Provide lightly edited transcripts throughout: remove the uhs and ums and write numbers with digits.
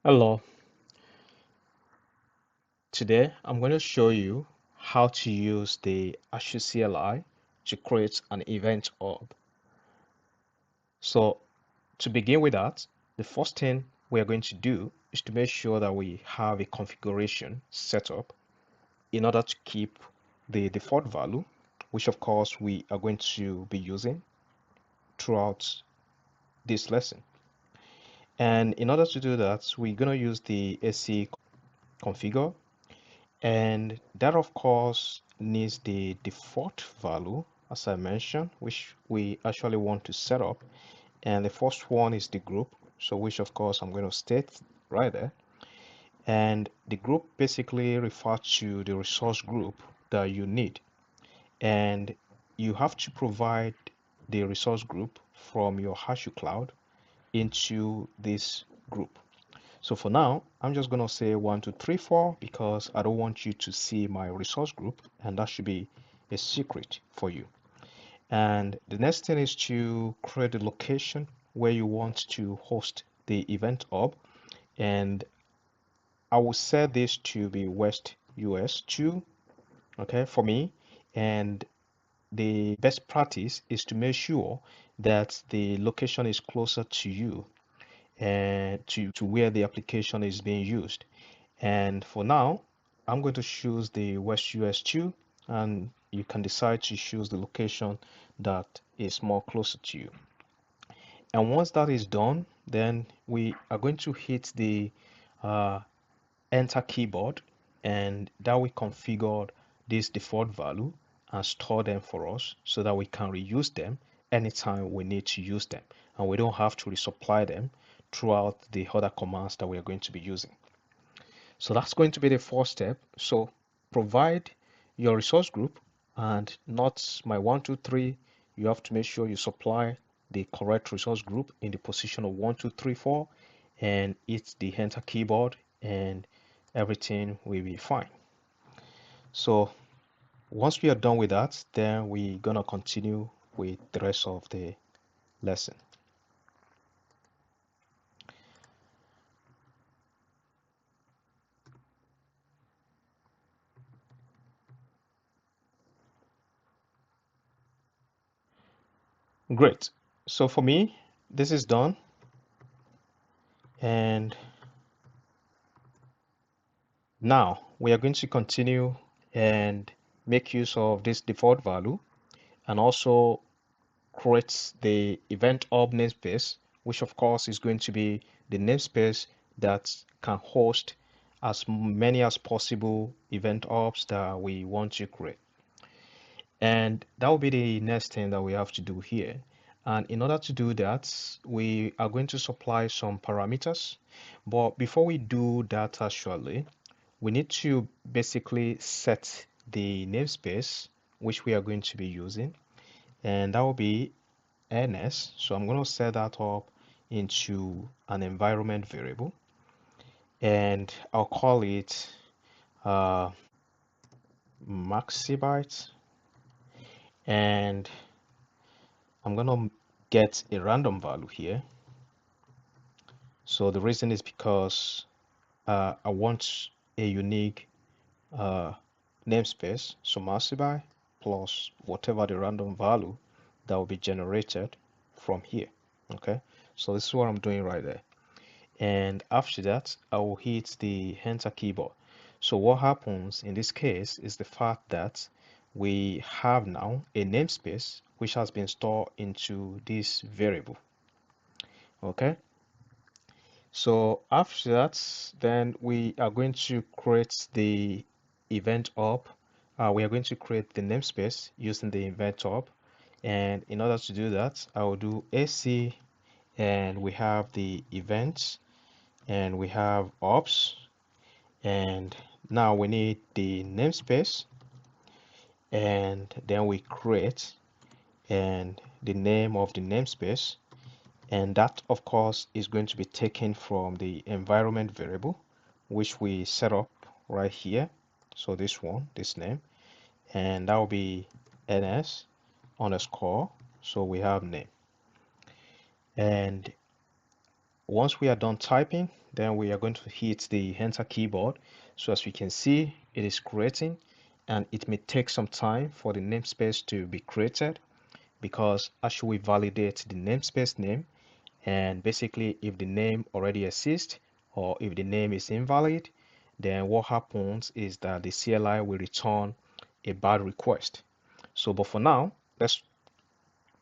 Hello, today I'm going to show you how to use the Azure CLI to create an event hub. So to begin with that, the first thing we are going to do is to make sure that we have a configuration set up in order to keep the default value, which of course we are going to be using throughout this lesson. And in order to do that, we're going to use the AC configure. And that, of course, needs the default value, as I mentioned, which we actually want to set up. And the first one is the group, so which, of course, I'm going to state right there. And the group basically refers to the resource group that you need. And you have to provide the resource group from your Azure cloud into this group. So for now, I'm just going to say 1, 2, 3, 4 because I don't want you to see my resource group, and that should be a secret for you. And the next thing is to create the location where you want to host the event hub. And I will set this to be West US 2, okay, for me. And the best practice is to make sure that the location is closer to you and to where the application is being used. And for now, I'm going to choose the West US 2, and you can decide to choose the location that is more closer to you. And once that is done, then we are going to hit the uh, enter keyboard, and that will configure this default value and store them for us so that we can reuse them anytime we need to use them. And we don't have to resupply them throughout the other commands that we are going to be using. So that's going to be the first step. So provide your resource group and not my 1, 2, 3. You have to make sure you supply the correct resource group in the position of 1, 2, 3, 4 and hit the enter keyboard and everything will be fine. So once we are done with that, then we're gonna continue with the rest of the lesson. Great. So for me, this is done, and now we are going to continue and make use of this default value and also create the event hub namespace, which of course is going to be the namespace that can host as many as possible event hubs that we want to create. And that will be the next thing that we have to do here. And in order to do that, we are going to supply some parameters. But before we do that, actually, we need to basically set the namespace which we are going to be using, and that will be ns. So I'm going to set that up into an environment variable, and I'll call it uh, maxibyte, and I'm going to get a random value here. So the reason is because I want a unique uh, namespace, so massive plus whatever the random value that will be generated from here. Okay, so this is what I'm doing right there. And after that, I will hit the enter keyboard. So what happens in this case is the fact that we have now a namespace which has been stored into this variable. Okay, so after that, then we are going to create the event hub. We are going to create the namespace using the event hub. And in order to do that, I will do AC, and we have the events, and we have ops, and now we need the namespace, and then we create and the name of the namespace, and that of course is going to be taken from the environment variable which we set up right here. So this one, this name, and that will be ns underscore, so we have name. And Once we are done typing, then we are going to hit the enter keyboard. So as we can see, it is creating, and it may take some time for the namespace to be created, because as we validate the namespace name, and basically if the name already exists or if the name is invalid, then what happens is that the CLI will return a bad request. So but for now, let's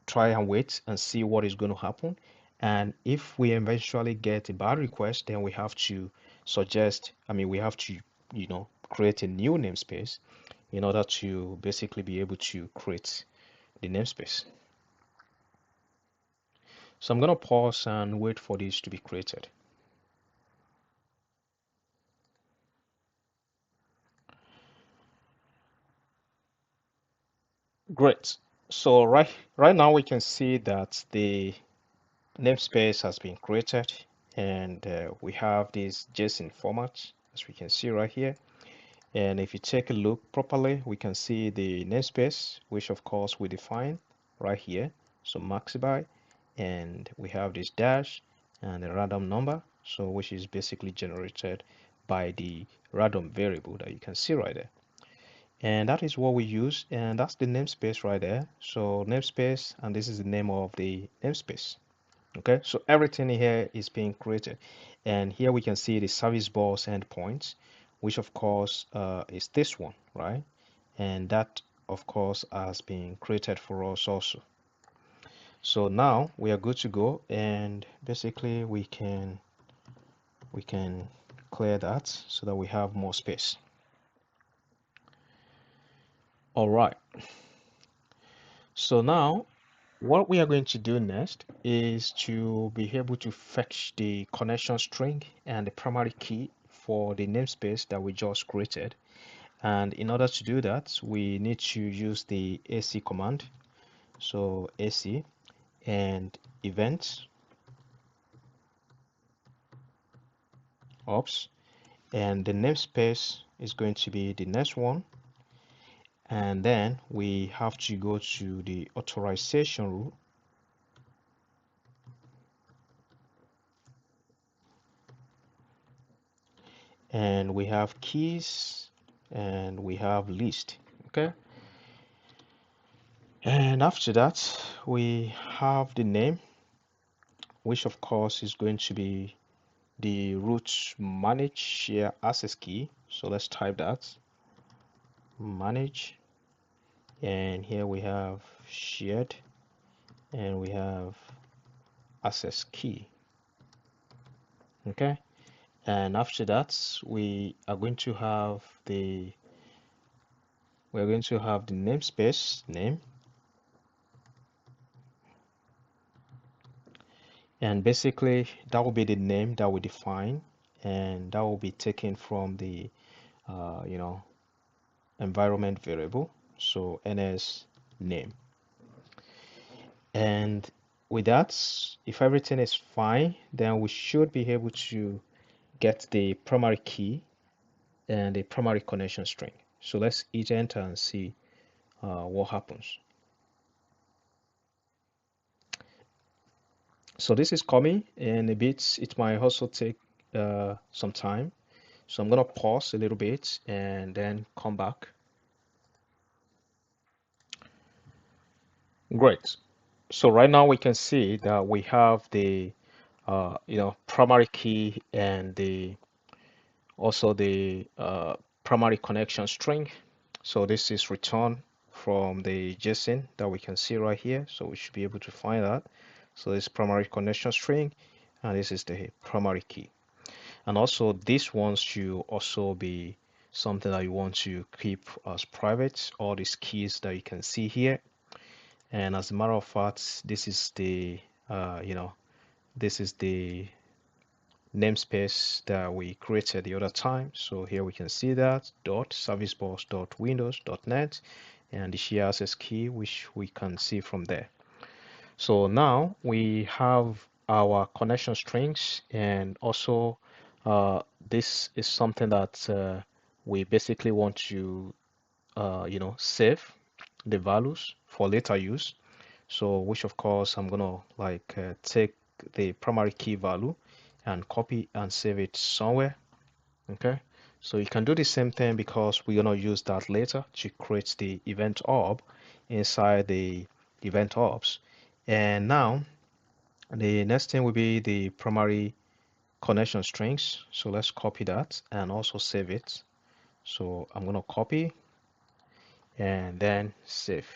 try and wait and see what is going to happen. And if we eventually get a bad request, then we have to we have to, create a new namespace in order to basically be able to create the namespace. So I'm going to pause and wait for this to be created. Great. So right now we can see that the namespace has been created, and we have this JSON format, as we can see right here. And if you take a look properly, we can see the namespace, which of course we define right here. So maxby, and we have this dash and a random number, so which is basically generated by the random variable that you can see right there. And that is what we use, and that's the namespace right there. So namespace, and this is the name of the namespace. Okay, so everything here is being created, and here we can see the service bus endpoint, which of course is this one, right? And that of course has been created for us also. So now we are good to go, and basically we can clear that so that we have more space. All right, so now what we are going to do next is to be able to fetch the connection string and the primary key for the namespace that we just created. And in order to do that, we need to use the AC command. So AC and event ops, and the namespace is going to be the next one. And then we have to go to the authorization rule, and we have keys, and we have list. Okay, and after that we have the name, which of course is going to be the root manage share access key. So let's type that, manage, and here we have shared, and we have access key. Okay, and after that we are going to have the namespace name, and basically that will be the name that we define, and that will be taken from the uh, you know environment variable, so ns name. And with that, if everything is fine, then we should be able to get the primary key and the primary connection string. So let's hit enter and see what happens. So this is coming, and a bit it might also take some time. So I'm gonna pause a little bit and then come back. Great. So right now we can see that we have the primary key and the also the primary connection string. So this is returned from the JSON that we can see right here. So we should be able to find that. So this primary connection string, and this is the primary key. And also this one should also be something that you want to keep as private, all these keys that you can see here. And as a matter of fact, this is the this is the namespace that we created the other time. So here we can see that dot servicebus dot windows dot net, and the share access key, which we can see from there. So now we have our connection strings, and also this is something that we basically want to save the values for later use. So which of course I'm gonna take the primary key value and copy and save it somewhere. Okay, so you can do the same thing because we're gonna use that later to create the event hub inside the event hubs. And now the next thing will be the primary connection strings. So let's copy that and also save it. So I'm gonna copy and then save.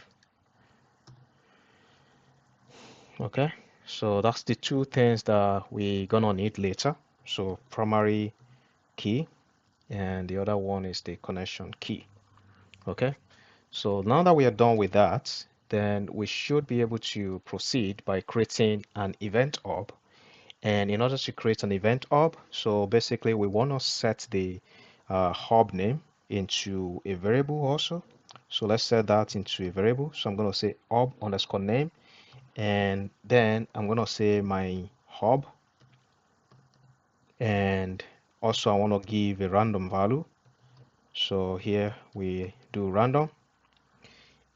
Okay, so that's the two things that we're gonna need later. So primary key and the other one is the connection key. Okay, so now that we are done with that, then we should be able to proceed by creating an event hub. And in order to create an event hub, so basically we want to set the hub name into a variable also. So let's set that into a variable. So I'm going to say hub underscore name, and then I'm going to say my hub, and also I want to give a random value. So here we do random,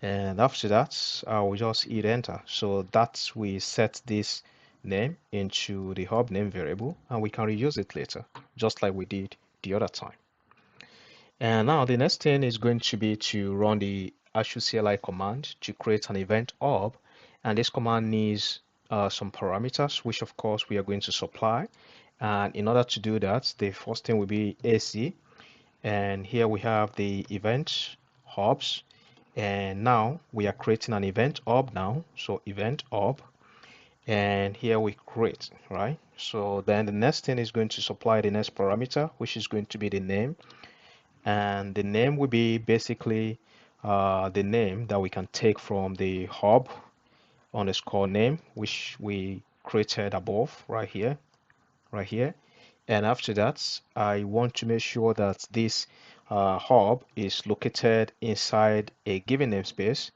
and after that I will just hit enter. So that we set this name into the hub name variable, and we can reuse it later just like we did the other time. And now the next thing is going to be to run the Azure CLI command to create an event hub, and this command needs some parameters which of course we are going to supply. And in order to do that, the first thing will be AC, and here we have the event hubs. And now we are creating an event hub now, so event hub, and here we create, right? So then the next thing is going to supply the next parameter, which is going to be the name, and the name will be basically the name that we can take from the hub underscore name, which we created above right here. And after that, I want to make sure that this hub is located inside a given namespace.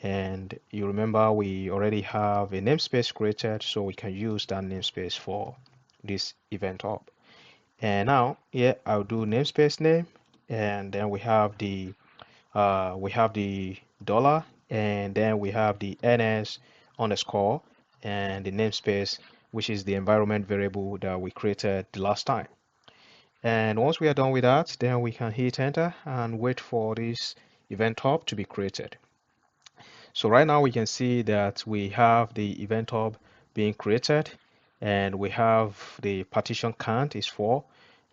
And you remember we already have a namespace created, so we can use that namespace for this event hub. And now here I'll do namespace name, and then we have the dollar, and then we have the ns underscore and the namespace, which is the environment variable that we created the last time. And once we are done with that, then we can hit enter and wait for this event hub to be created. So right now we can see that we have the event hub being created, and we have the partition count is 4.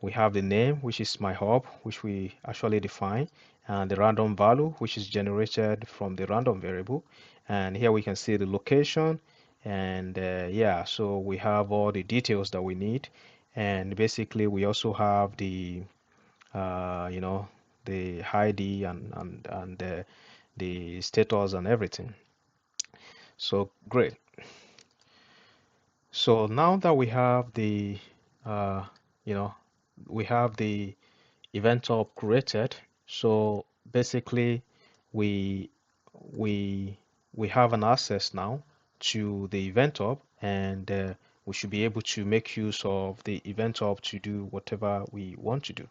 We have the name, which is my hub, which we actually define, and the random value, which is generated from the random variable. And here we can see the location, and yeah, so we have all the details that we need. And basically we also have the you know, the ID and the status and everything. So great. So now that we have the, uh, you know, we have the event hub created. So basically, we we we have an access now to the event hub, and we should be able to make use of the event hub to do whatever we want to do.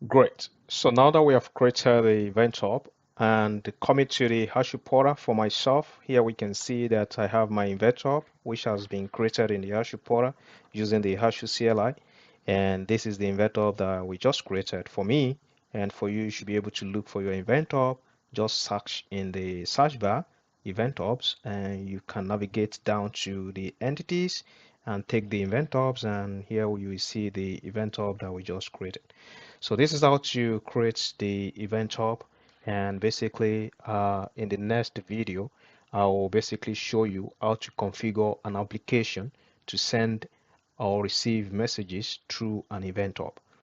Great. So now that we have created the event hub and coming to the hash portal for myself, here we can see that I have my event hub, which has been created in the hash portal using the hash CLI. And this is the event hub that we just created for me. And for you, you should be able to look for your event hub. Just search in the search bar, event hubs, and you can navigate down to the entities and take the event hubs. And here you will see the event hub that we just created. So this is how to create the event hub, and basically in the next video I will basically show you how to configure an application to send or receive messages through an event hub.